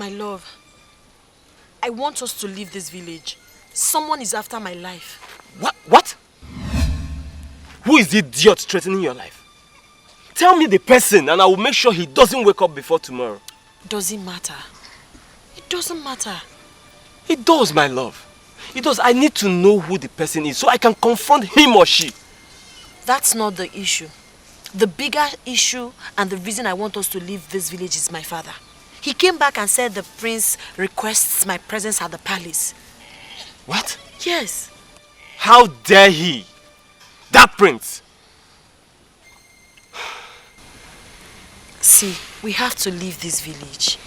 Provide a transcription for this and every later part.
My love, I want us to leave this village. Someone is after my life. What? Who is the idiot threatening your life? Tell me the person and I will make sure he doesn't wake up before tomorrow. Does it matter? It doesn't matter. It does, my love. It does. I need to know who the person is so I can confront him or she. That's not the issue. The bigger issue and the reason I want us to leave this village is my father. He came back and said the prince requests my presence at the palace. What? Yes. How dare he? That prince! See, we have to leave this village.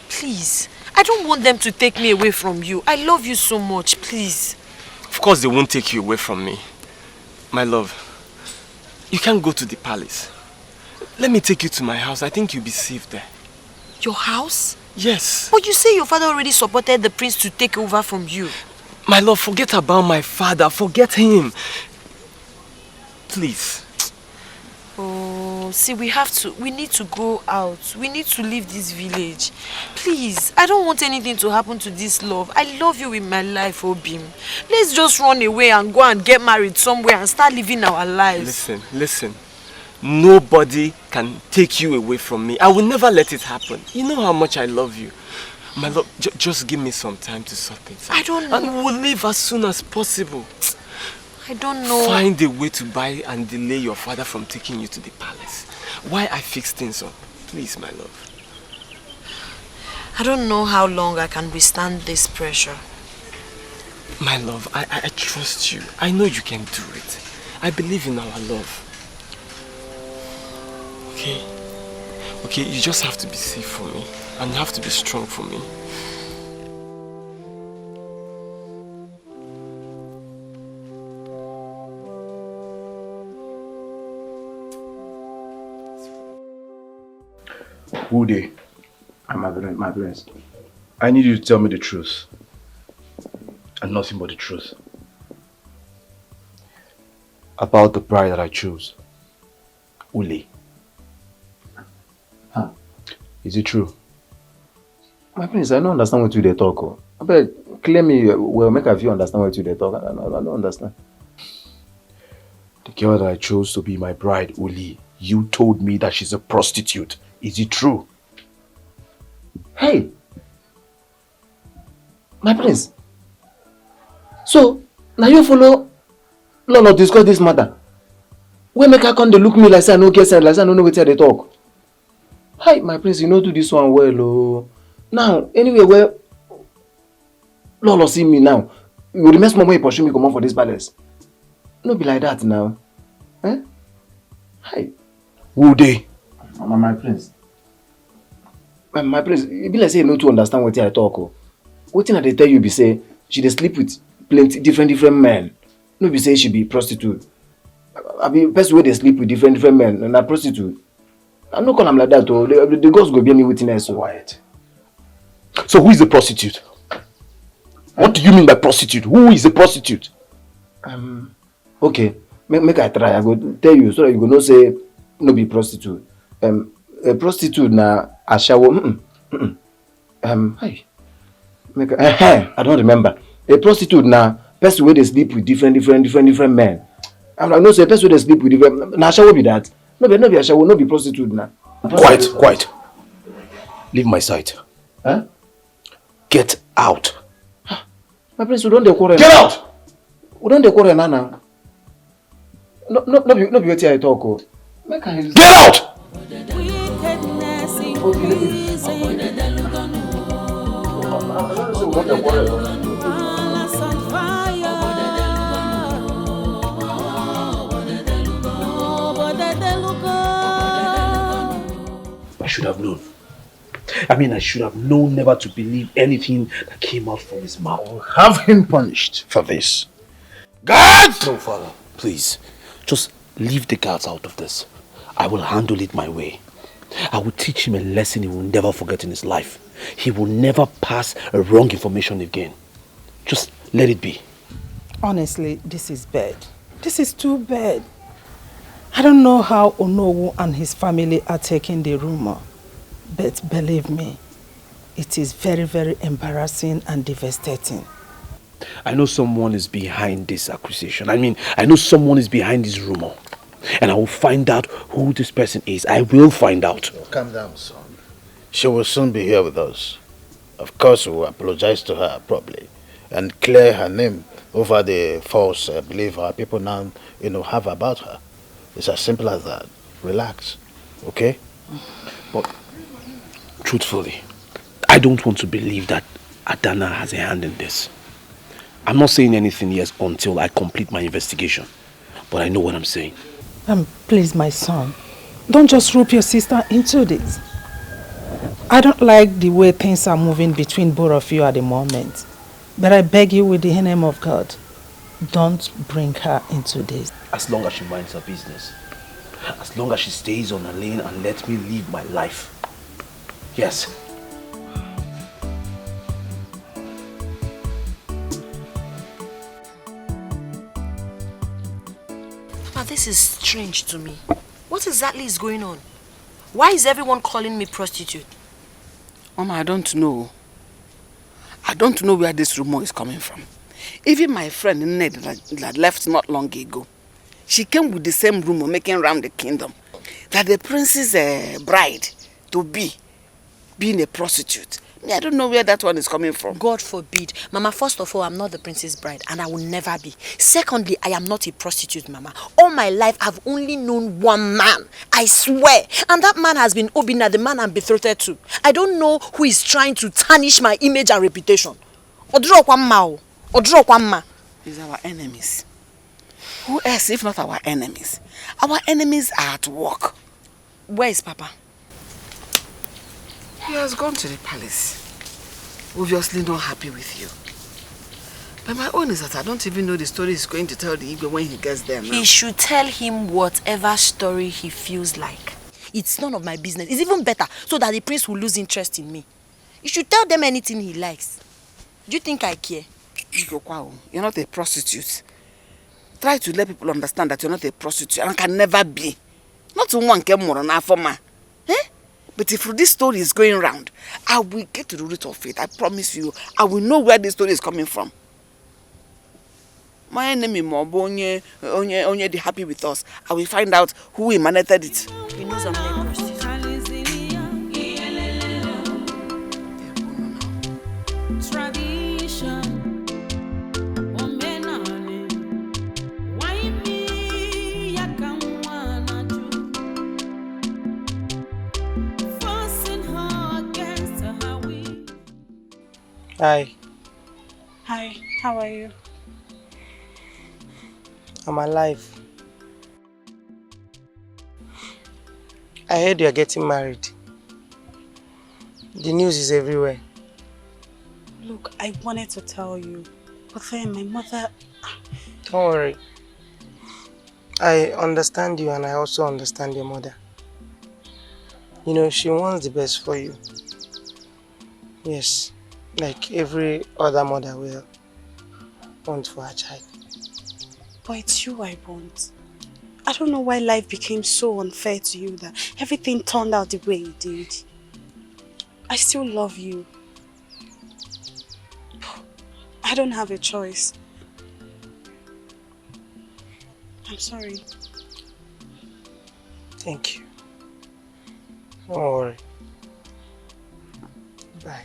Please. I don't want them to take me away from you. I love you so much, please. Of course they won't take you away from me. My love, you can't go to the palace. Let me take you to my house. I think you'll be safe there. Your house? Yes. But you say your father already supported the prince to take over from you. My love, forget about my father. Forget him. Please. Oh, see, we need to go out. We need to leave this village. Please, I don't want anything to happen to this love. I love you with my life, Obim. Let's just run away and go and get married somewhere and start living our lives. Listen. Nobody can take you away from me. I will never let it happen. You know how much I love you. My love, just give me some time to sort things out. I don't know. And we'll leave as soon as possible. I don't know. Find a way to buy and delay your father from taking you to the palace. Why I fix things up? Please, my love. I don't know how long I can withstand this pressure. My love, I trust you. I know you can do it. I believe in our love. Okay, you just have to be safe for me. And you have to be strong for me. Ude, my prince, I need you to tell me the truth. And nothing but the truth. About the bride that I chose. Uli. Huh? Is it true? My prince, I don't understand what you they talk. But clear me, well, make a few understand what you they talk. I don't understand. The girl that I chose to be my bride, Uli, you told me that she's a prostitute. Is it true? Hey! My prince. So, now you follow Lolo discuss this matter. Where make her come they look me like say I no get sense, like say I don't know what they talk. Hi, my prince, you know do this one well, oh. Now, anyway, where Lolo see me now, you will mess more when you pursue me come on for this palace. No be like that now. Eh? Hi. Who they? My prince. My prince, it be like say you know to understand what I talk. Oh. What thing they tell you be say she dey sleep with plenty different men. No be say she be prostitute. I be person where they sleep with different men and a prostitute. I no call them like that. Oh. The ghost go be me witness. So. Quiet. So who is the prostitute? What do you mean by prostitute? Who is a prostitute? Okay. Make I try. I go tell you so that you go not say no be prostitute. A prostitute na a shower. Hi. I don't remember. A prostitute na person where they sleep with different men. I'm like no say person where they sleep with different. Na shower be that. No be a shower. No be prostitute na. Quiet. Leave my sight. Huh? Get out. My prince, we don't quarrel. Get out. We don't quarrel now. No be what I talk. Get out. I should have known. I should have known never to believe anything that came out from his mouth. I will have him punished for this. Guards! No, father, please. Just leave the guards out of this. I will handle it my way. I will teach him a lesson he will never forget in his life. He will never pass a wrong information again. Just let it be. Honestly, this is bad. This is too bad. I don't know how Onowu and his family are taking the rumor. But believe me, It is very, very embarrassing and devastating. I know someone is behind this accusation. I know someone is behind this rumor. And I will find out who this person is. I will find out. Oh, calm down, son. She will soon be here with us. Of course, we will apologize to her properly and clear her name over the false belief our people now, have about her. It's as simple as that. Relax, okay? But truthfully, I don't want to believe that Adana has a hand in this. I'm not saying anything yet until I complete my investigation. But I know what I'm saying. Please, my son, don't just rope your sister into this. I don't like the way things are moving between both of you at the moment. But I beg you with the name of God, don't bring her into this. As long as she minds her business. As long as she stays on her lane and lets me live my life. Yes. But this is strange to me. What exactly is going on? Why is everyone calling me prostitute? Mama, I don't know. I don't know where this rumor is coming from. Even my friend Ned that left not long ago, she came with the same rumor making round the kingdom that the prince's bride to be being a prostitute. I don't know where that one is coming from. God forbid. Mama, first of all, I'm not the prince's bride and I will never be. Secondly, I am not a prostitute, Mama. All my life, I've only known one man. I swear. And that man has been Obina, the man I'm betrothed to. I don't know who is trying to tarnish my image and reputation. Odro Kwamma. These are our enemies. Who else if not our enemies? Our enemies are at work. Where is Papa? He has gone to the palace. Obviously not happy with you. But my own is that I don't even know the story he's going to tell the Igwe when he gets there now. He should tell him whatever story he feels like. It's none of my business. It's even better so that the prince will lose interest in me. He should tell them anything he likes. Do you think I care? You're not a prostitute. Try to let people understand that you're not a prostitute and can never be. Not one came more on Afoma. But if this story is going round, I will get to the root of it. I promise you. I will know where this story is coming from. My enemy, only happy with us. I will find out who emanated it. He knows I'm not a prostitute. Hi. Hi, how are you? I'm alive. I heard you're getting married. The news is everywhere. Look, I wanted to tell you, but then my mother... Don't worry. I understand you and I also understand your mother. You know, she wants the best for you. Yes. Like every other mother will want for her child. But it's you I want. I don't know why life became so unfair to you that everything turned out the way it did. I still love you. I don't have a choice. I'm sorry. Thank you. Don't worry. Bye.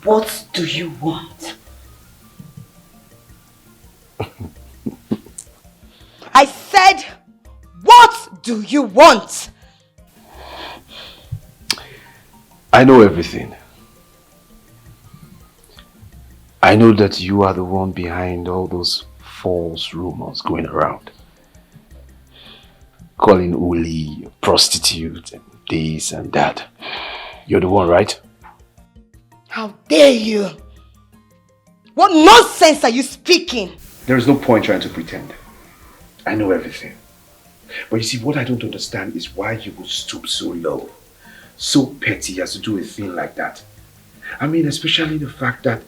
What do you want? I said, what do you want? I know everything. I know that you are the one behind all those false rumors going around. Calling Uli a prostitute and this and that. You're the one, right? How dare you? What nonsense are you speaking? There is no point trying to pretend. I know everything. But you see, what I don't understand is why you would stoop so low, so petty as to do a thing like that. I mean, especially the fact that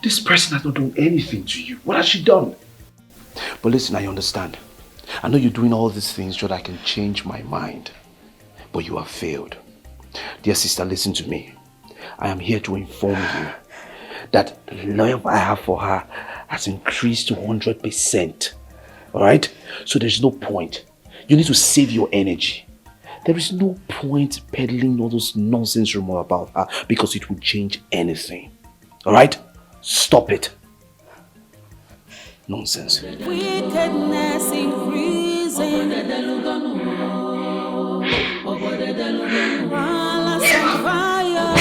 this person has not done anything to you. What has she done? But listen, I understand. I know you're doing all these things so that I can change my mind. But you have failed. Dear sister, listen to me. I am here to inform you that the love I have for her has increased to 100%. Alright? So there's no point. You need to save your energy. There is no point peddling all those nonsense rumors about her because it will change anything. Alright? Stop it. Nonsense. Wickedness increasing. Malice and fire.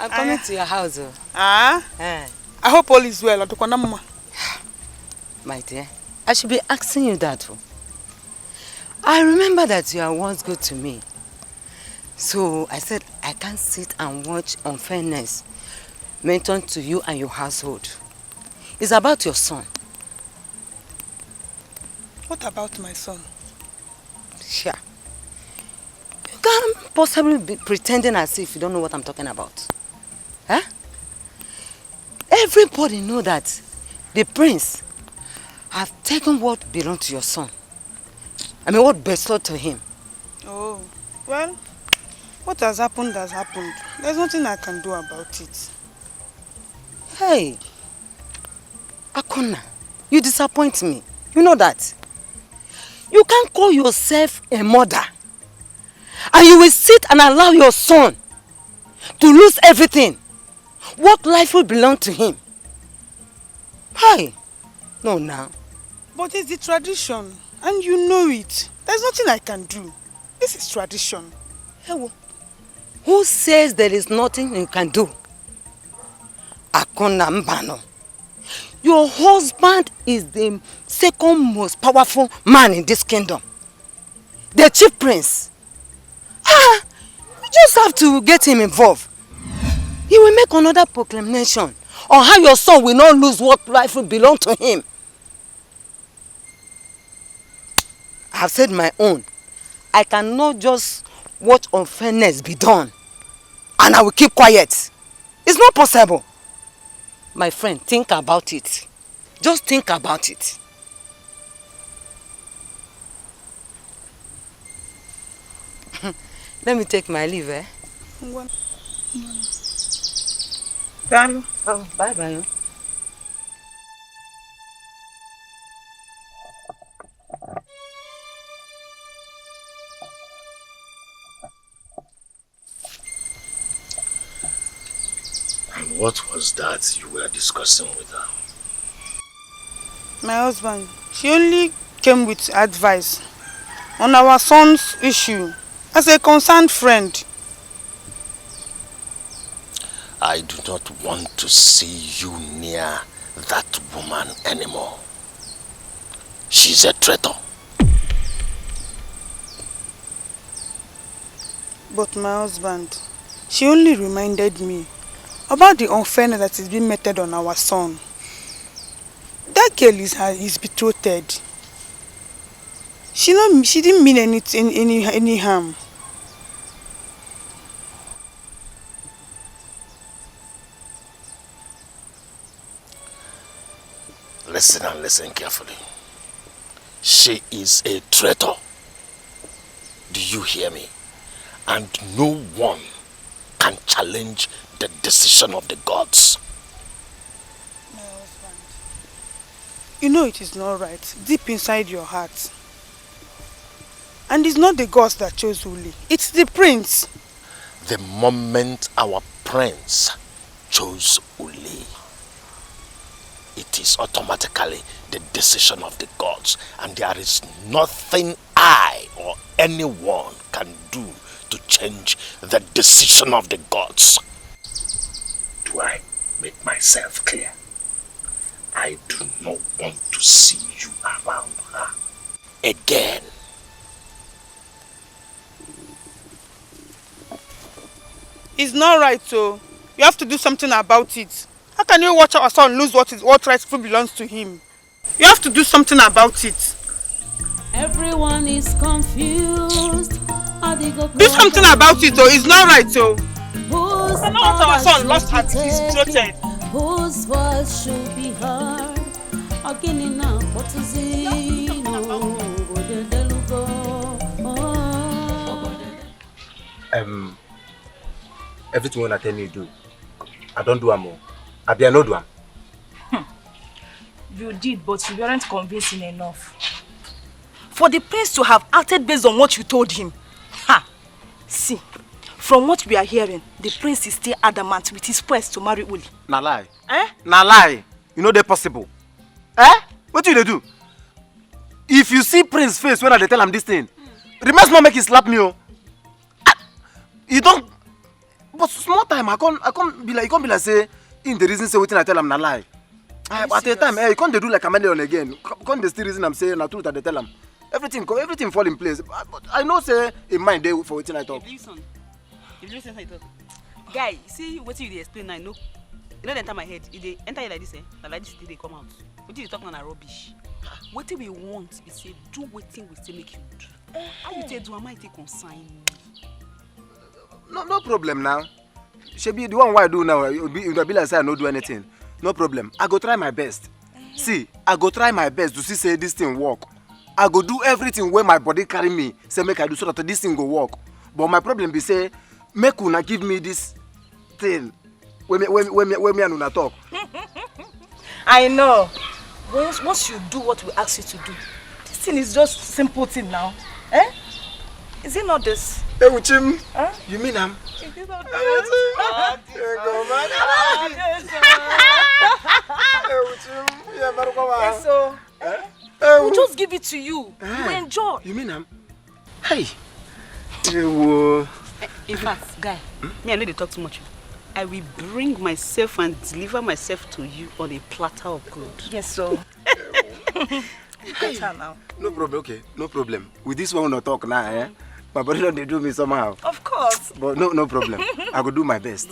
I'm coming to your house. I hope all is well. My dear, I should be asking you that. I remember that you are once good to me. So I said I can't sit and watch unfairness mentioned to you and your household. It's about your son. What about my son? Sure. You can't possibly be pretending as if you don't know what I'm talking about. Huh? Everybody know that the prince have taken what belonged to your son. I mean, what bestowed to him. Oh, well, what has happened has happened. There's nothing I can do about it. Hey, Akona, you disappoint me. You know that. You can't call yourself a mother and you will sit and allow your son to lose everything. What life will belong to him? Hey, no now. But it's the tradition and you know it. There's nothing I can do. This is tradition. Hey, who says there is nothing you can do? Akona Mbano. Your husband is the second most powerful man in this kingdom. The chief prince. You just have to get him involved. He will make another proclamation on how your son will not lose what rightfully belongs to him. I have said my own. I cannot just watch unfairness be done and I will keep quiet. It's not possible. My friend, think about it. Just think about it. Let me take my leave, eh? Oh, bye-bye. And what was that you were discussing with her? My husband, she only came with advice on our son's issue as a concerned friend. I do not want to see you near that woman anymore. She's a traitor. But my husband, she only reminded me about the unfairness that is being meted on our son. That girl is his betrothed. She didn't mean any harm. Listen and listen carefully. She is a traitor. Do you hear me? And no one can challenge the decision of the gods. My husband, you know it is not right, deep inside your heart. And it's not the gods that chose Uli, it's the prince. The moment our prince chose Uli, it is automatically the decision of the gods, and there is nothing I or anyone can do to change the decision of the gods. Do I make myself clear? I do not want to see you around her again. It's not right, so you have to do something about it. How can you watch our son lose what rightfully belongs to him? You have to do something about it. Everyone is confused. Do something about it, though. It's not right, so. I know what our son lost at his throated. Whose voice should be heard? Everything when I tell you do, I don't do more. I be no do am. You did, but you weren't convincing enough. For the prince to have acted based on what you told him. See, from what we are hearing, the prince is still adamant with his quest to marry Uli. Na lie. Na lie. You know they possible. What do you do? If you see prince face when I tell him this thing, remember not make him slap me. You don't. But small time, I can't be like say in the reason say what I tell him na lie. At the time, you can't do like a man again. Can't the still reason I'm saying the truth that they tell him. Everything fall in place. But I know say in mind they for what I talk. Listen, guy, see what you explain. I know. You know, they enter my head. If they enter like this, like this, they come out. What you talking about rubbish? What we want is say do what we say make you do. How you say do? Am I take consign? No problem now. She be the one why I do now. You'll be like say I don't do anything. No problem. I go try my best. See, I go try my best to see say this thing work. I go do everything where my body carry me. Say make I do so that this thing go work. But my problem be say make una give me this thing. When me and una talk. I know. Once you do what we ask you to do, this thing is just simple thing now. Is it not this? Hey, Uchim, you mean am? Is it not this? So, we'll just give it to you. You enjoy. You mean am? Hey. In fact, guy, me I know they talk too much. I will bring myself and deliver myself to you on a platter of gold. Yes, so. Better now. No problem, okay. No problem. With this one, we not talk now, My body don't do me somehow. Of course. But no problem. I will do my best.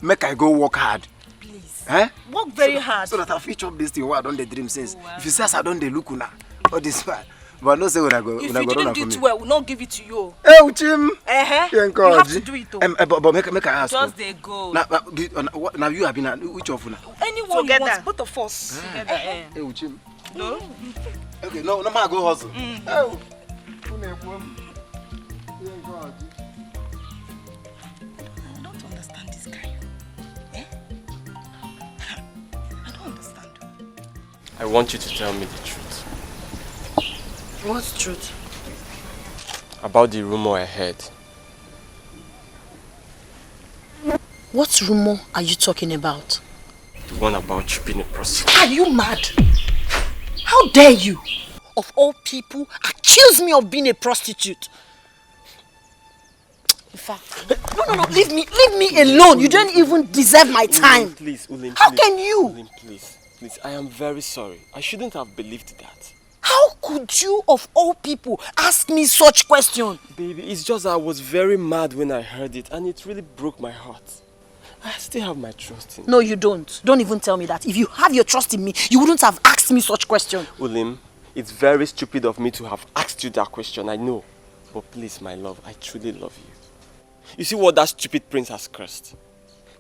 Make I go work hard. Please. Work very hard. So that I feature up this thing where I don't dream since. If you say I don't look now, all this fine. But no say when I go. If you didn't do it well, we'll not give it to you. Hey, Uchim. You have to do it. But make I ask. Just they go. Now you have been which of you? Anyone you want, both of us. Together. Hey, Uchim. No. Okay, no man go hustle. Oh. I don't understand this guy. I don't understand. I want you to tell me the truth. What's truth? About the rumor I heard. What rumor are you talking about? The one about you being a prostitute. Are you mad? How dare you, of all people, accuse me of being a prostitute? In fact, no, leave me alone. You don't even deserve my time. Ulim, please, Ulim, How please. can you? Ulim, please, I am very sorry. I shouldn't have believed that. How could you, of all people, ask me such question? Baby, it's just I was very mad when I heard it and it really broke my heart. I still have my trust in you. No, you don't. Don't even tell me that. If you have your trust in me, you wouldn't have asked me such question. Ulim, it's very stupid of me to have asked you that question, I know. But please, my love, I truly love you. You see what that stupid prince has cursed?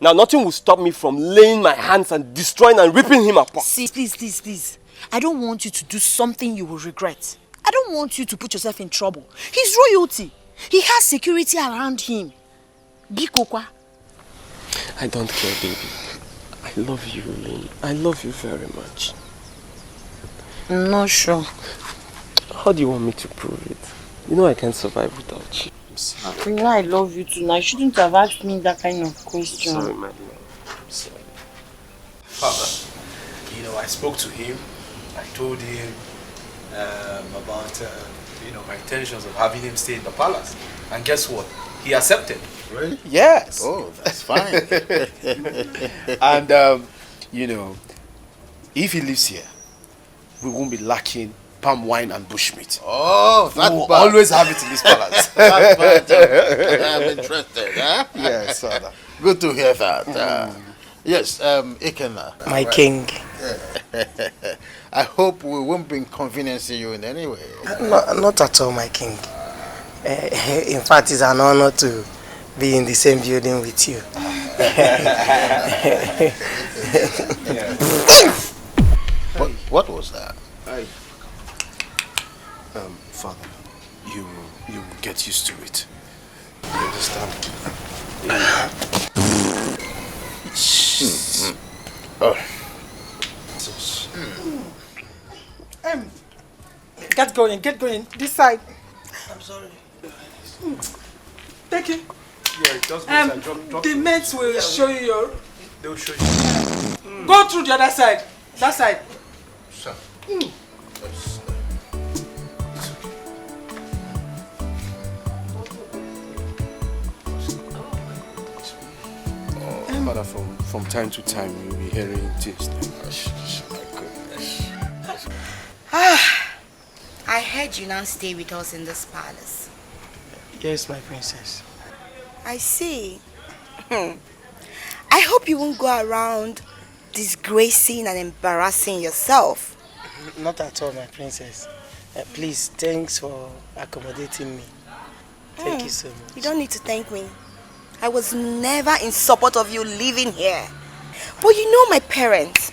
Now nothing will stop me from laying my hands and destroying and ripping him apart. See, please. I don't want you to do something you will regret. I don't want you to put yourself in trouble. He's royalty. He has security around him. Bikokwa. I don't care, baby. I love you, Olimi. I love you very much. I'm not sure. How do you want me to prove it? You know I can't survive without you. I'm sorry. You know I love you too. Now you shouldn't have asked me that kind of question. Sorry, my love. I'm sorry. Father, I spoke to him. I told him about my intentions of having him stay in the palace. And guess what? He accepted. Really? Yes. Oh, that's fine. And, if he lives here, we won't be lacking palm wine and bushmeat. Oh, we will always have it in this palace. I'm interested, huh? Yes, father. Good to hear that. Yes, Ikenna. My king. I hope we won't be inconveniencing you in any way. Not at all, my king. In fact, it's an honor to be in the same building with you. What was that? Father, you will get used to it. You understand? Oh. Get going. This side. I'm sorry. Take it. Yeah, just go inside. Drop The mates will show you your... They will show you. Go through the other side. That side. Sir. Father, from time to time, you'll be hearing things like, my goodness. I heard you now stay with us in this palace. Yes, my princess. I see. I hope you won't go around disgracing and embarrassing yourself. Not at all, my princess. Please, thanks for accommodating me. Thank you so much. You don't need to thank me. I was never in support of you living here. But you know my parents.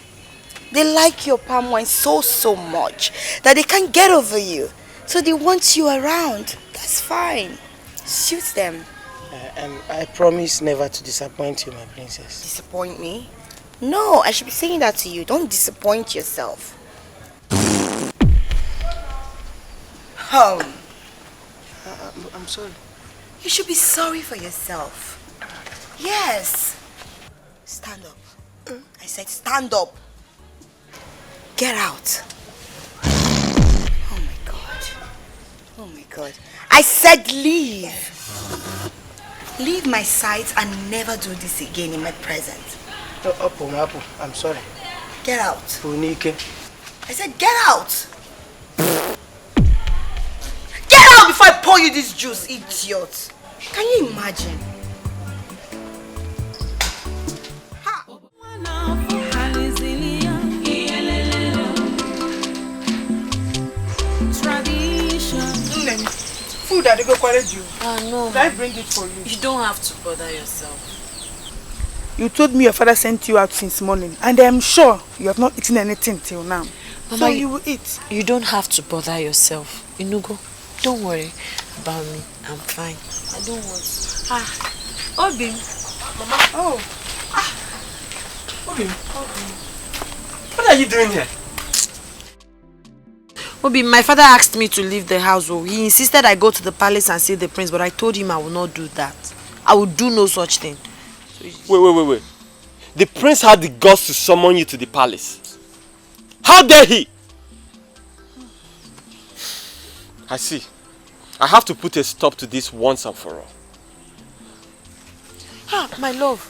They like your palm wine so much that they can't get over you. So they want you around. That's fine. Suits them. I promise never to disappoint you, my princess. Disappoint me? No, I should be saying that to you. Don't disappoint yourself. I'm sorry. You should be sorry for yourself. Yes. Stand up. I said stand up. Get out. Oh my God. Oh my God. I said leave. Leave my sight and never do this again in my presence. Apple, I'm sorry. Get out. Unike. I said get out. Get out before I pour you this juice, idiot. Can you imagine? Food that they go collect you. No. Did I bring it for you? You don't have to bother yourself. You told me your father sent you out since morning, and I am sure you have not eaten anything till now. Mama, so you will eat. You don't have to bother yourself. Inugo, don't worry about me. I'm fine. I don't want to. Obim. Mama. Oh. Obim. What are you doing here? Obi, my father asked me to leave the house. He insisted I go to the palace and see the prince, but I told him I will not do that. I will do no such thing. Wait. The prince had the guts to summon you to the palace. How dare he? I see. I have to put a stop to this once and for all. My love.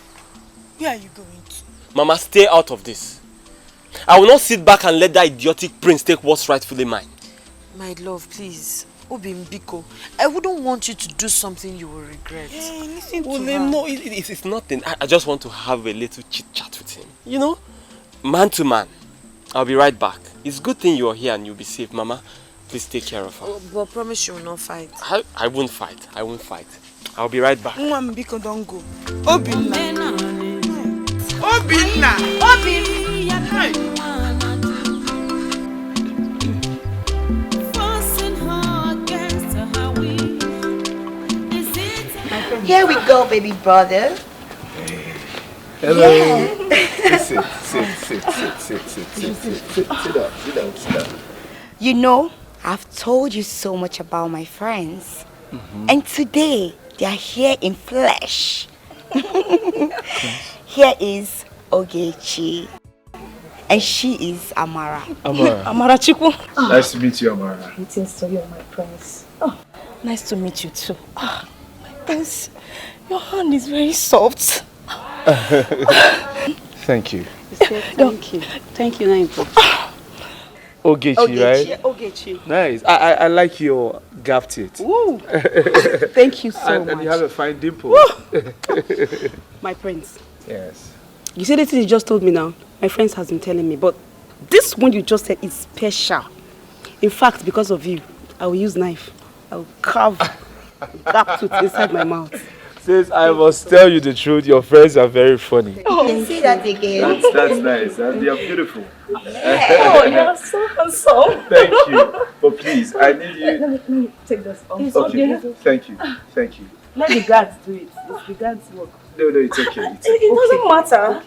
Where are you going to? Mama, stay out of this. I will not sit back and let that idiotic prince take what's rightfully mine. My love, please. Obi Mbiko, I wouldn't want you to do something you will regret. Hey, listen to her. her. No, it's nothing. I just want to have a little chit-chat with him. You know? Man to man. I'll be right back. It's a good thing you're here and you'll be safe. Mama, please take care of her. But promise you will not fight. I won't fight. I'll be right back. Mbiko, don't go. Obinna. Obinna. we go, baby brother. Hello. Yeah. Sit down. You know, I've told you so much about my friends. And today, they are here in flesh. Here is Ogechi. And she is Amara. Amara Chiku. Nice to meet you, Amara. Greetings to you, my prince. Oh, nice to meet you too. Ah, my prince, your hand is very soft. Thank you. Thank you. Thank you, Naimpo. Ogechi, right? Yeah, Ogechi. Nice. I like your gap teeth. Woo. Thank you so much. And you have a fine dimple. My prince. Yes. You see the thing you just told me now? My friends has been telling me, but this one you just said is special. In fact, because of you, I will use knife. I will carve that tooth inside my mouth. Since I must tell you the truth, your friends are very funny. Oh, you can see that again. That's nice. And they are beautiful. Oh, you are so handsome. Thank you. But please, I need you. Let me take this off. Okay. Thank you. Let the guards do it. It's the guards' work. No, it's okay. It doesn't matter.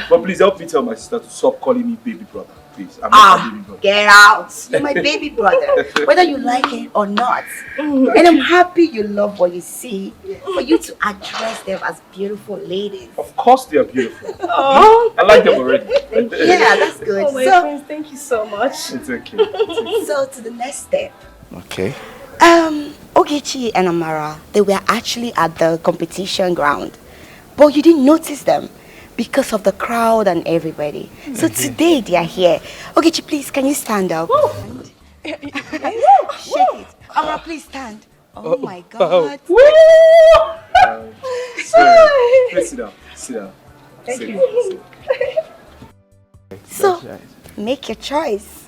But please help me tell my sister to stop calling me baby brother. Please. I'm not a baby brother. Get out. You're my baby brother, whether you like it or not. And I'm happy you love what you see, for you to address them as beautiful ladies. Of course they are beautiful. Oh. I like them already. Yeah, that's good. Oh, my So, friends, thank you so much. It's okay. so to the next step. Okay. Ogechi and Amara, they were actually at the competition ground, but you didn't notice them because of the crowd and everybody. So today they are here. Ogechi, please, can you stand up? Shake it. Amara, please stand. Oh my God. Please sit down. Thank you. So, make your choice.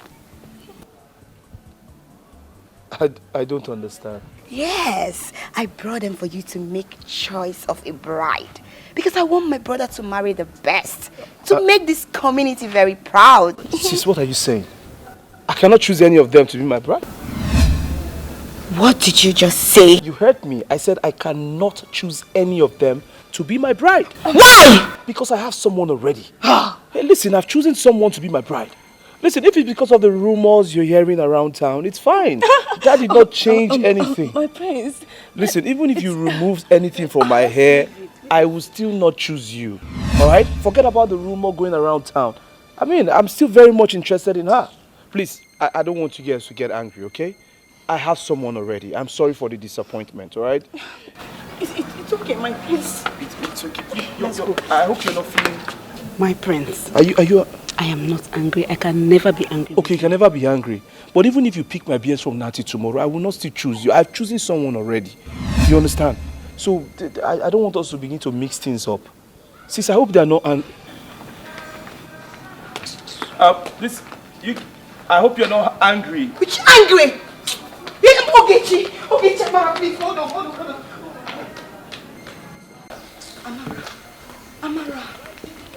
I don't understand. Yes, I brought them for you to make choice of a bride. Because I want my brother to marry the best. To make this community very proud. Sis, what are you saying? I cannot choose any of them to be my bride. What did you just say? You heard me. I said I cannot choose any of them to be my bride. Why? Because I have someone already. Hey, listen, I've chosen someone to be my bride. Listen, if it's because of the rumors you're hearing around town, it's fine. That did not change anything. My prince. Listen, even if you remove anything from my hair, I will still not choose you. Alright? Forget about the rumor going around town. I mean, I'm still very much interested in her. Please, I don't want you guys to get angry, okay? I have someone already. I'm sorry for the disappointment, alright? It's okay, my prince. It's okay. I hope you're not feeling... My prince. Are you... I am not angry. I can never be angry. Okay, you can never be angry. But even if you pick my BS from Nati tomorrow, I will not still choose you. I've chosen someone already. You understand? So, I don't want us to begin to mix things up. Sis, I hope they are not please, I hope you're not angry. Which angry? Ogechi, Amara, please, hold on. Amara,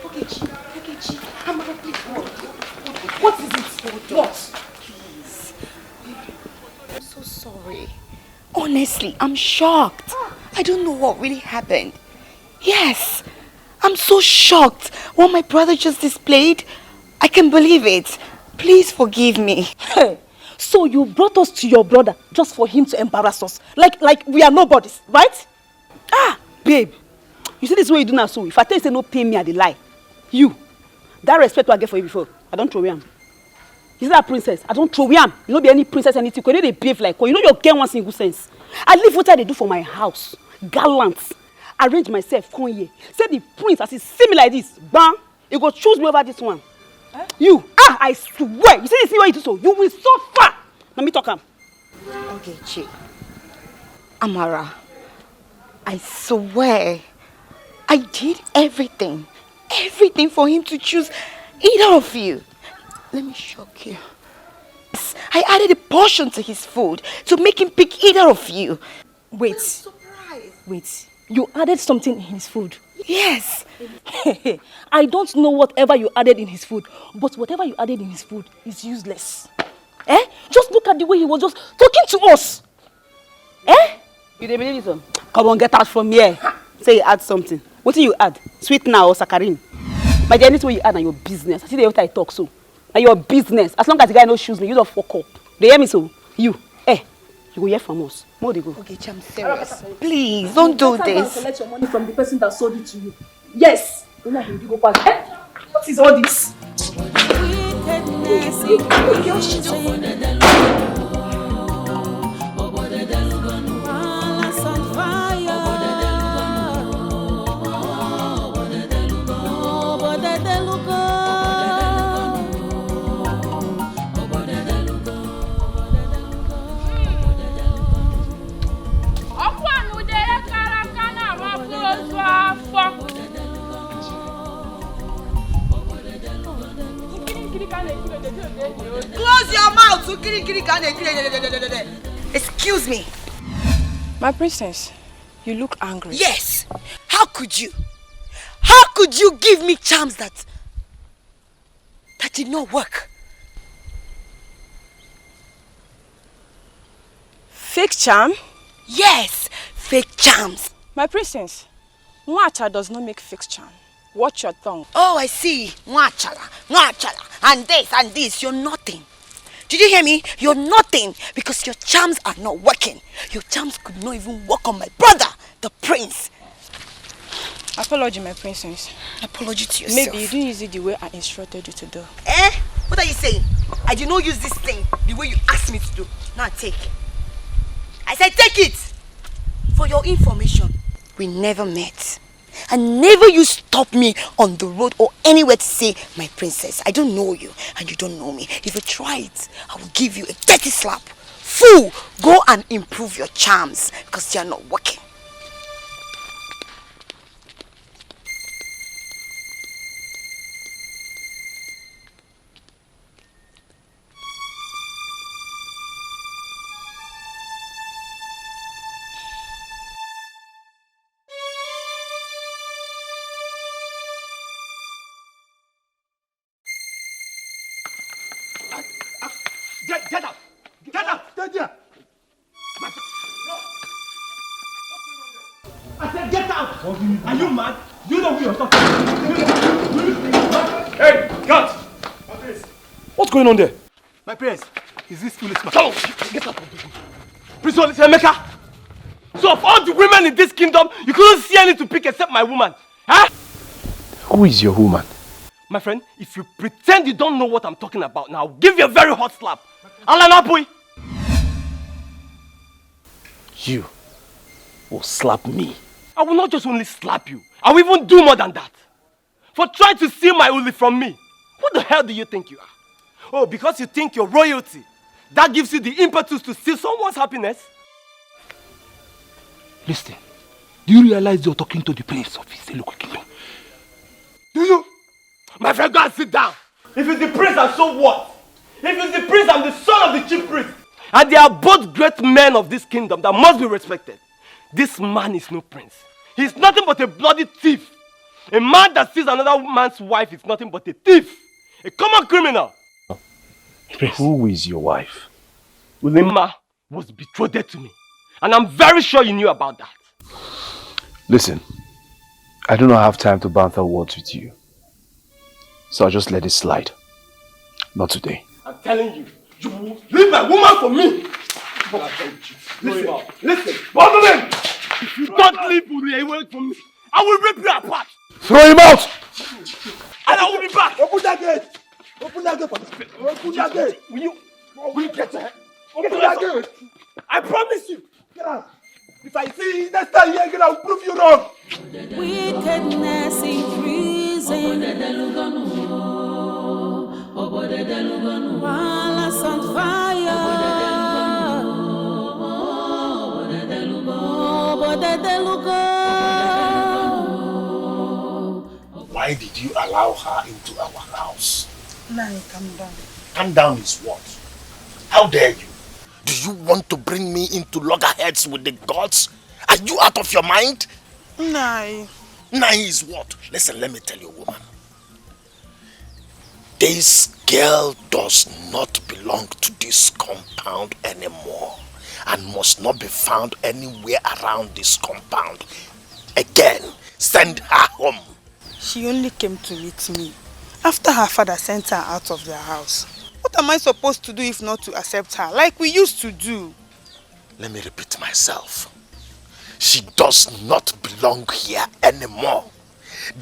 Ogechi, Amara, please, hold on. What is it? What? Please. I'm so sorry. Honestly, I'm shocked. I don't know what really happened. Yes, I'm so shocked. What my brother just displayed, I can't believe it. Please forgive me. Hey, so you brought us to your brother just for him to embarrass us? Like we are nobodies, right? Ah, babe. You see this way you do now, so if I tell you say no pay me, I dey lie. You, that respect I get for you before, I don't throw him. You see that princess? I don't throw him. You don't be any princess anything. You know they behave like, you know you get one single sense. I live what I do for my house. Gallant. Arrange myself, come here. Say the prince, as he see me like this, bang, you go choose me over this one. You, I swear, you see this way you do so, you will suffer. Let me talk him. Okay, Chi. Amara, I swear, I did everything for him to choose either of you. Let me shock you. I added a portion to his food to make him pick either of you. Wait, you added something in his food? Yes. I don't know whatever you added in his food, but whatever you added in his food is useless. Just look at the way he was just talking to us. You dey believe it? Come on, get out from here. Say you add something. What do you add? Sweetener or saccharin? My dear, anything you add na your business. I see the way I talk so. Na your business. As long as the guy no shoes me, you don't fuck up. They hear me so? You go hear from us. More they go. Okay, I'm serious. Please, don't do this. Collect your money from the person that sold it to you. Yes. You go back. What is all this? Close your mouth! Excuse me. My princess, you look angry. Yes! How could you? How could you give me charms that did not work? Fake charm? Yes! Fake charms. My princess, Mwacha does not make fake charm. Watch your tongue. Oh, I see. Mwachala, and this. You're nothing. Did you hear me? You're nothing because your charms are not working. Your charms could not even work on my brother, the prince. Apology, my princess. Apology to yourself. Maybe you didn't use it the way I instructed you to do. What are you saying? I did not use this thing the way you asked me to do. Now take. I said take it. For your information, we never met. And never you stop me on the road or anywhere to say, my princess, I don't know you and you don't know me. If you try it, I will give you a dirty slap. Fool, go and improve your charms because they are not working. Get out! Get out! Get there! I said get out! Are you mad? Do you know who you're talking to? Hey, cut! What's going on there? My parents, is this foolish man? Come on, get out! Prince Emeka! So of all the women in this kingdom, you couldn't see any to pick except my woman. Huh? Who is your woman? My friend, if you pretend you don't know what I'm talking about now, I'll give you a very hot slap. Alanapui! You will slap me. I will not just only slap you. I will even do more than that. For trying to steal my Uli from me. What the hell do you think you are? Oh, because you think you're royalty. That gives you the impetus to steal someone's happiness? Listen, do you realize you're talking to the prince of his local kingdom? Do you? My friend, go and sit down. If it's the prince, and so what? If it's the prince, I'm the son of the chief priest. And they are both great men of this kingdom that must be respected. This man is no prince. He's nothing but a bloody thief. A man that steals another man's wife is nothing but a thief. A common criminal. Prince. Who is your wife? Olimi was betrothed to me. And I'm very sure you knew about that. Listen, I do not have time to banter words with you. So I'll just let it slide. Not today. I'm telling you, you will leave my woman for me. Listen, bother them. If you don't leave Uli away from me, I will rip you apart. Throw him out! And I will be back. Open that gate. Open that gate for me. Open that gate. Will you get there? Open that gate. I promise you. Get out. If I see you next time here again, I will prove you wrong. Wickedness increasing. Violence and fire. Why did you allow her into our house? Nani, calm down. Calm down is what? How dare you? Do you want to bring me into loggerheads with the gods? Are you out of your mind? Nai. Nai is what? Listen, let me tell you, woman. This girl does not belong to this compound anymore. and must not be found anywhere around this compound. Again, send her home. She only came to meet me after her father sent her out of their house. What am I supposed to do if not to accept her, like we used to do? Let me repeat myself. She does not belong here anymore.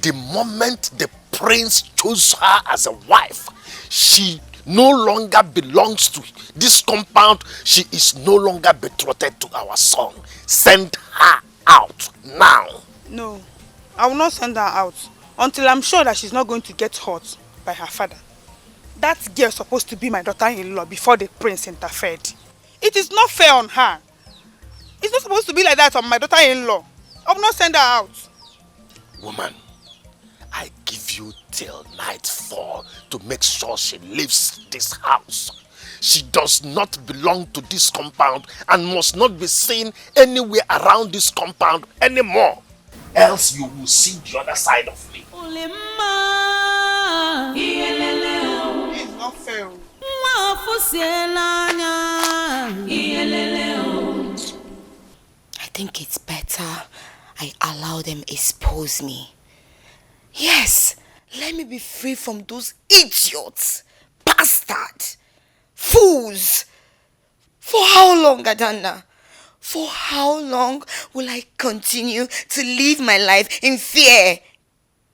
The moment the prince chose her as a wife, she no longer belongs to this compound. She is no longer betrothed to our son. Send her out now. No, I will not send her out until I'm sure that she's not going to get hurt by her father. That girl is supposed to be my daughter-in-law before the prince interfered. It is not fair on her. It's not supposed to be like that on my daughter-in-law. I will not send her out. Woman, I give you till nightfall to make sure she leaves this house. She does not belong to this compound and must not be seen anywhere around this compound anymore. Else you will see the other side of me. It's not fair. I think it's better I allow them expose me. Yes, let me be free from those idiots, bastards, fools. For how long, Adana? For how long will I continue to live my life in fear?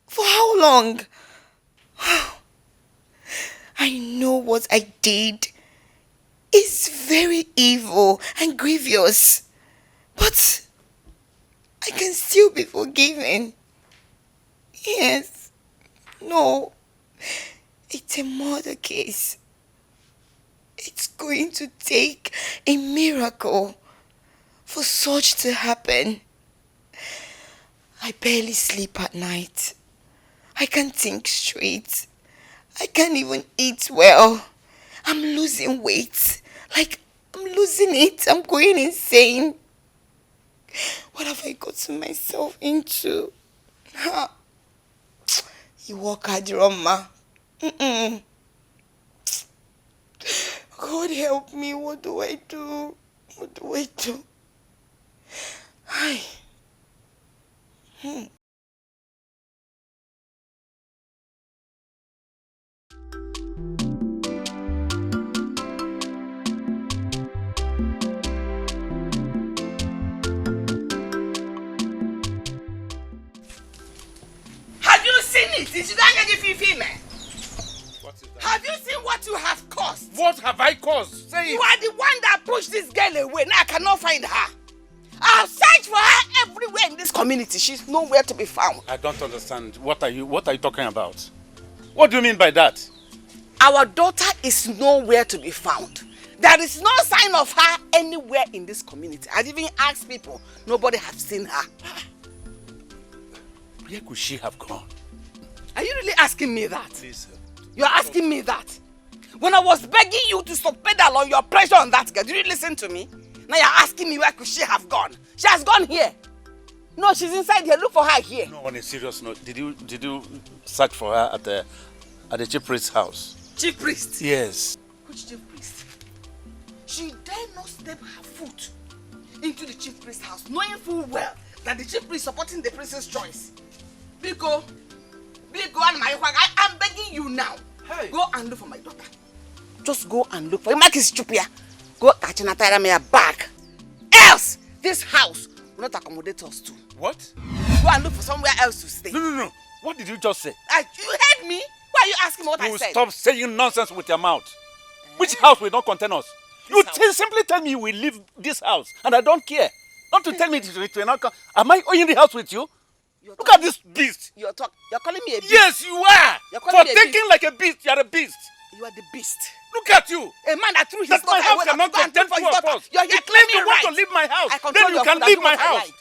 For how long? I know what I did is very evil and grievous, but I can still be forgiven. Yes. No. It's a murder case. It's going to take a miracle for such to happen. I barely sleep at night. I can't think straight. I can't even eat well. I'm losing weight. Like, I'm losing it. I'm going insane. What have I gotten myself into? You walk hard, Roma. God help me. What do I do? What do I do? Hi. Have you seen it? Did you not get it, female? Have you seen what you have caused? What have I caused? Say You it. are the one that pushed this girl away. Now I cannot find her. I have searched for her everywhere in this community. She's nowhere to be found. I don't understand. What are you talking about? What do you mean by that? Our daughter is nowhere to be found. There is no sign of her anywhere in this community. I've even asked people. Nobody has seen her. Where could she have gone? Are you really asking me that? Please. You're asking me that? When I was begging you to stop pedal on your pressure on that girl, did you listen to me? Now you're asking me where could she have gone? She has gone here. No, she's inside here. Look for her here. No, on a serious note, did you search for her at the chief priest's house? Chief priest? Yes. Which chief priest? She dare not step her foot into the chief priest's house, knowing full well that the chief priest supporting the princess choice. Biko, and my wife, I'm begging you now. Hey. Go and look for my daughter. Just go and look for her. Mark is stupid. Go catch an attire me back. Else, this house will not accommodate us too. What? Go and look for somewhere else to stay. No. What did you just say? You heard me? Why are you asking me what I said? Stop saying nonsense with your mouth. Which house will not contain us? Simply tell me you will leave this house and I don't care. Not to tell me it will not come. Am I in the house with you? Look at this beast. You're calling me a beast? Yes, you are. For thinking like a beast, you are a beast. You are the beast. Look at you. A man that threw his that my house cannot contain two of us. You claim you want to leave my house. Then you can leave my house.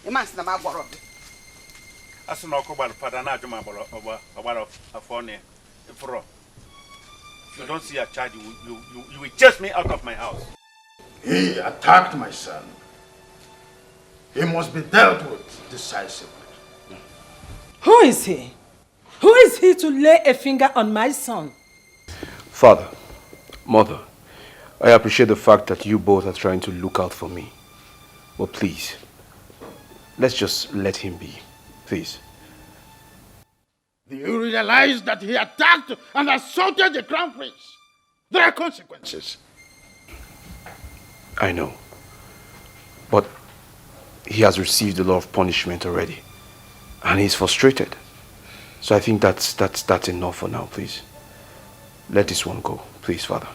A man said, I'm going to if you don't see a child, you will chase me out of my house. He attacked my son. He must be dealt with decisively. Who is he? Who is he to lay a finger on my son? Father, Mother, I appreciate the fact that you both are trying to look out for me. But please, let's just let him be. Please. Do you realize that he attacked and assaulted the crown prince? There are consequences. I know. But he has received a lot of punishment already. And he's frustrated. So I think that's enough for now, please. Let this one go, please, Father.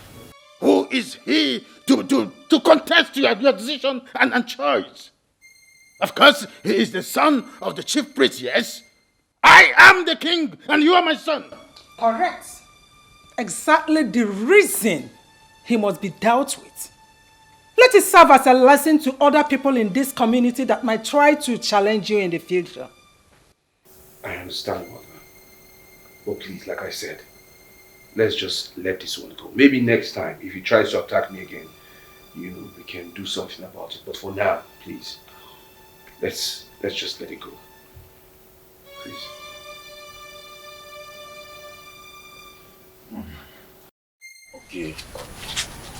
Who is he to contest your decision and choice? Of course, he is the son of the chief priest, yes? I am the king and you are my son. Correct. Exactly the reason he must be dealt with. Let it serve as a lesson to other people in this community that might try to challenge you in the future. I understand, Mother. But please, like I said, let's just let this one go. Maybe next time, if he tries to attack me again, we can do something about it. But for now, please, let's just let it go. Please. Okay.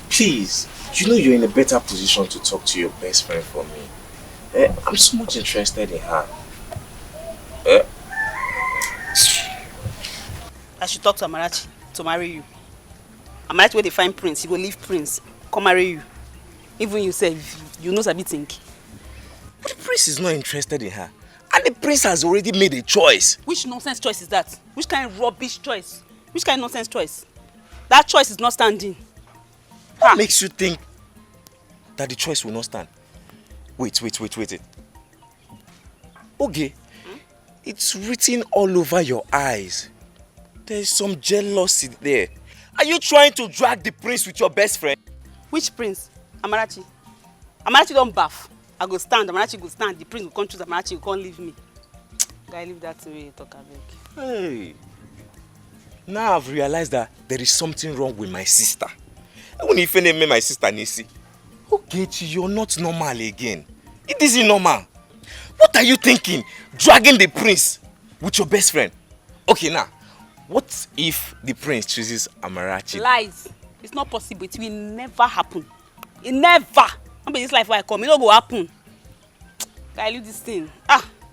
Please, you know you're in a better position to talk to your best friend for me. I'm so much interested in her. I should talk to Amarachi to marry you. Amarachi where they find prince, he will leave prince, come marry you. Even you say, you know sabi think. But the prince is not interested in her. And the prince has already made a choice. Which nonsense choice is that? Which kind of rubbish choice? Which kind of nonsense choice? That choice is not standing. What makes you think that the choice will not stand? Wait. Okay. It's written all over your eyes. There's some jealousy there. Are you trying to drag the prince with your best friend? Which prince? Amarachi. Amarachi don't baff. I go stand, Amarachi go stand. The prince will come choose Amarachi, will come leave me. Guy, leave that way you talk about. Hey. Now I've realized that there is something wrong with my sister. When you name me my sister Nisi, okay, you're not normal again. It isn't normal. What are you thinking? Dragging the prince with your best friend? Okay, now, what if the prince chooses Amarachi? Lies. It's not possible. It will never happen. It never. Not be this life where I come. It don't go happen. Guy, leave this thing.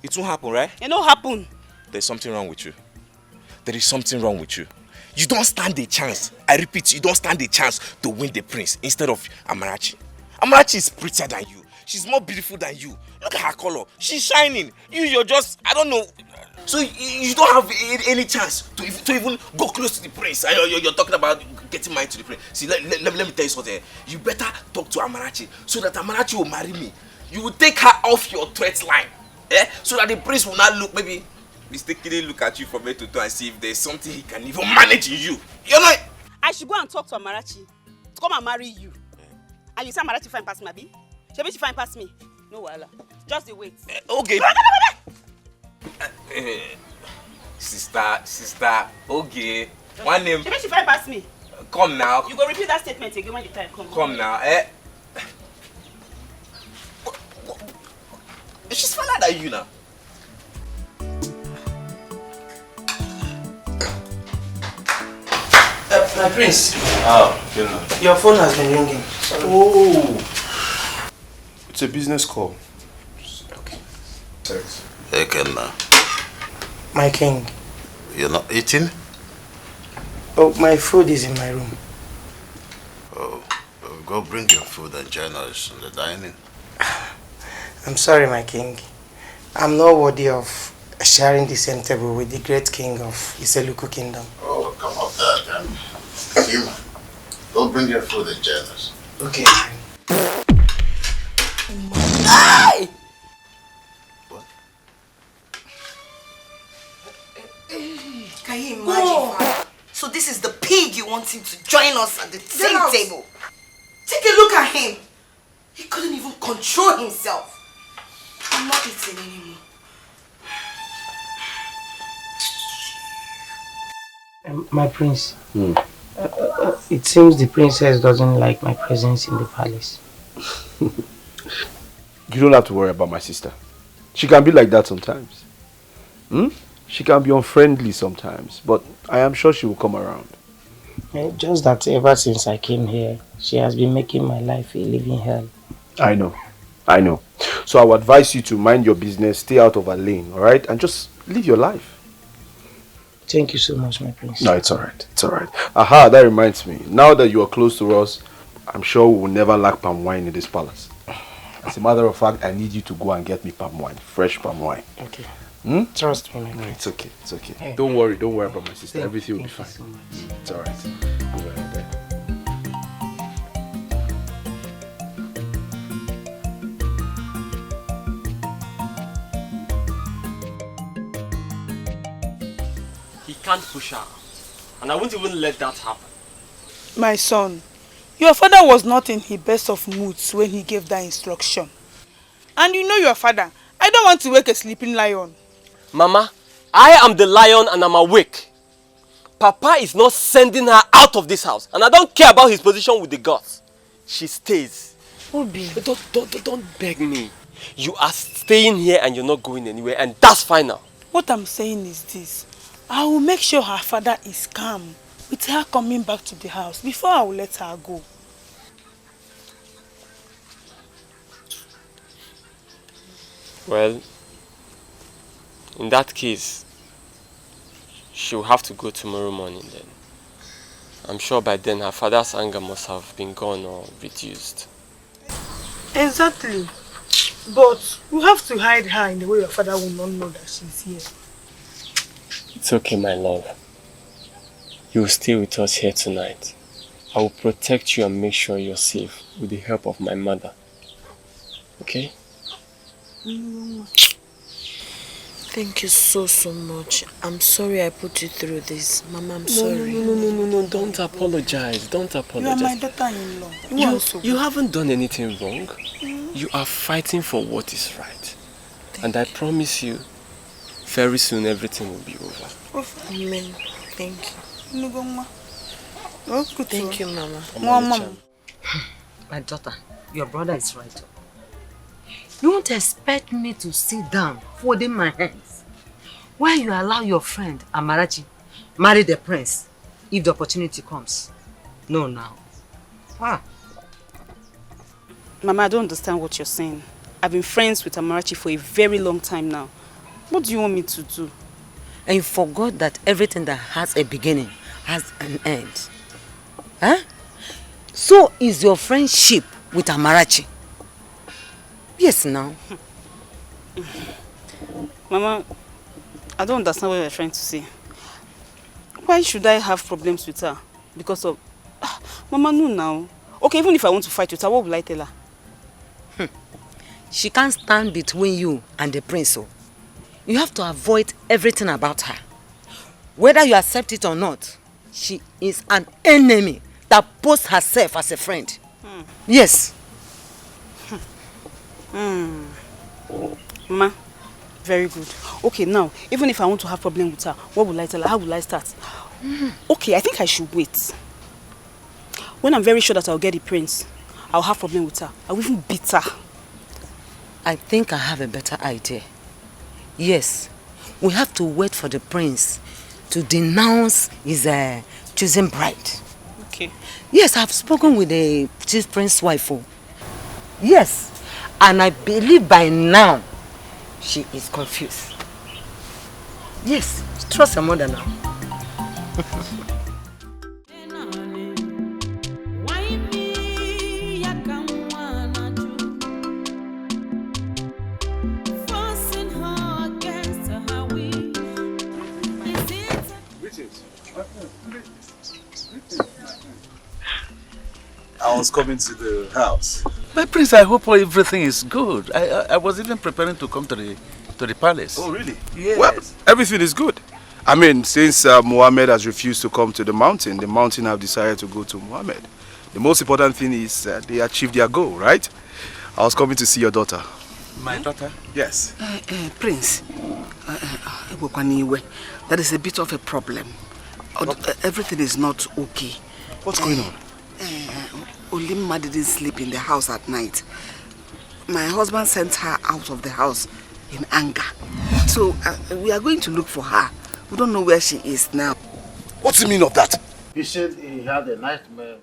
It won't happen, right? It don't happen. There's something wrong with you. There is something wrong with you. You don't stand a chance. I repeat, you don't stand a chance to win the prince instead of Amarachi. Amarachi is prettier than you. She's more beautiful than you. Look at her color. She's shining. You're just, I don't know. So you don't have any chance to even go close to the prince. You're talking about getting married to the prince. See, let me tell you something. You better talk to Amarachi so that Amarachi will marry me. You will take her off your threat line. So that the prince will not look, maybe mistakenly look at you from head to toe and see if there's something he can even manage in you. You know? I should go and talk to Amarachi to come and marry you. And you say Amarachi fine past me, abi? Shebi she fine past me. No wahala. Just wait. Okay. Sister, okay. One name. Shebi she fine past me. Come now. You go repeat that statement again when the time comes. Come now, She's finer than you now. My prince. You know. Your phone has been ringing. Sorry. Oh. It's a business call. Okay. Thanks. Hey, Kenna. My king. You're not eating? Oh, my food is in my room. Oh, go bring your food and join us in the dining. I'm sorry, my king. I'm not worthy of sharing the same table with the great king of Iseluku kingdom. Oh, come up there then. You, go bring your food and join us. Okay. Hey! What? Can you imagine, Father? So this is the pig you want him to join us at the same table. Take a look at him. He couldn't even control himself. I'm not eating anymore. My prince. It seems the princess doesn't like my presence in the palace. You don't have to worry about my sister. She can be like that sometimes. She can be unfriendly sometimes, but I am sure she will come around. Just that ever since I came here, she has been making my life a living hell. I know. So I would advise you to mind your business, stay out of her lane, alright? And just live your life. Thank you so much, my prince. No, it's alright. It's alright. Aha, that reminds me. Now that you are close to us, I'm sure we will never lack palm wine in this palace. As a matter of fact, I need you to go and get me palm wine. Fresh palm wine. Okay. Hmm? Trust me, my No, prince. it's okay. It's okay. Hey. Don't worry about my sister. Everything will be Thank fine. you so much. It's alright. Go ahead there. He can't push her. And I won't even let that happen. My son, your father was not in his best of moods when he gave that instruction. And you know your father. I don't want to wake a sleeping lion. Mama, I am the lion and I'm awake. Papa is not sending her out of this house. And I don't care about his position with the gods. She stays. Obi. Don't beg me. You are staying here and you're not going anywhere, and that's final. What I'm saying is this. I will make sure her father is calm with her coming back to the house before I will let her go. Well, in that case, she'll have to go tomorrow morning then. I'm sure by then her father's anger must have been gone or reduced. Exactly. But you have to hide her in the way your father will not know that she's here. It's okay, my love. You will stay with us here tonight. I will protect you and make sure you're safe with the help of my mother. Okay? Thank you so much. I'm sorry I put you through this. Mama, I'm sorry. No, don't apologize. Don't You apologize. are my daughter-in-law. You haven't done anything wrong. You are fighting for what is right. And I promise you, very soon everything will be over. Amen. Thank you. Thank you, Mama. Mama. My daughter, your brother is right. You won't expect me to sit down folding my hands while you allow your friend Amarachi marry the prince if the opportunity comes. No, now. Mama, I don't understand what you're saying. I've been friends with Amarachi for a very long time now. What do you want me to do? And you forgot that everything that has a beginning has an end. Huh? So is your friendship with Amarachi. Yes, now. Mama, I don't understand what you're trying to say. Why should I have problems with her? Because of... Mama, no now. Okay, even if I want to fight with her, what will I tell her? She can't stand between you and the prince. So you have to avoid everything about her. Whether you accept it or not, she is an enemy that posts herself as a friend. Yes. Mama, very good. Okay, now, even if I want to have problem with her, what will I tell her? How will I start? Okay, I think I should wait. When I'm very sure that I'll get the prince, I'll have problem with her. I'll even beat her. I think I have a better idea. Yes, we have to wait for the prince to denounce his chosen bride. Okay. Yes, I've spoken with the chief prince's wife. Yes, and I believe by now she is confused. Yes, trust her mother now. I was coming to the house. My prince, I hope everything is good. I was even preparing to come to the palace. Oh, really? Yes. Well, everything is good. I mean, since Muhammad has refused to come to the mountain have decided to go to Muhammad. The most important thing is they achieved their goal, right? I was coming to see your daughter. My daughter? Yes. Prince, that is a bit of a problem. Everything is not okay. What's going on? Olimi didn't sleep in the house at night. My husband sent her out of the house in anger. So we are going to look for her. We don't know where she is now. What's the meaning of that? He said he had a nightmare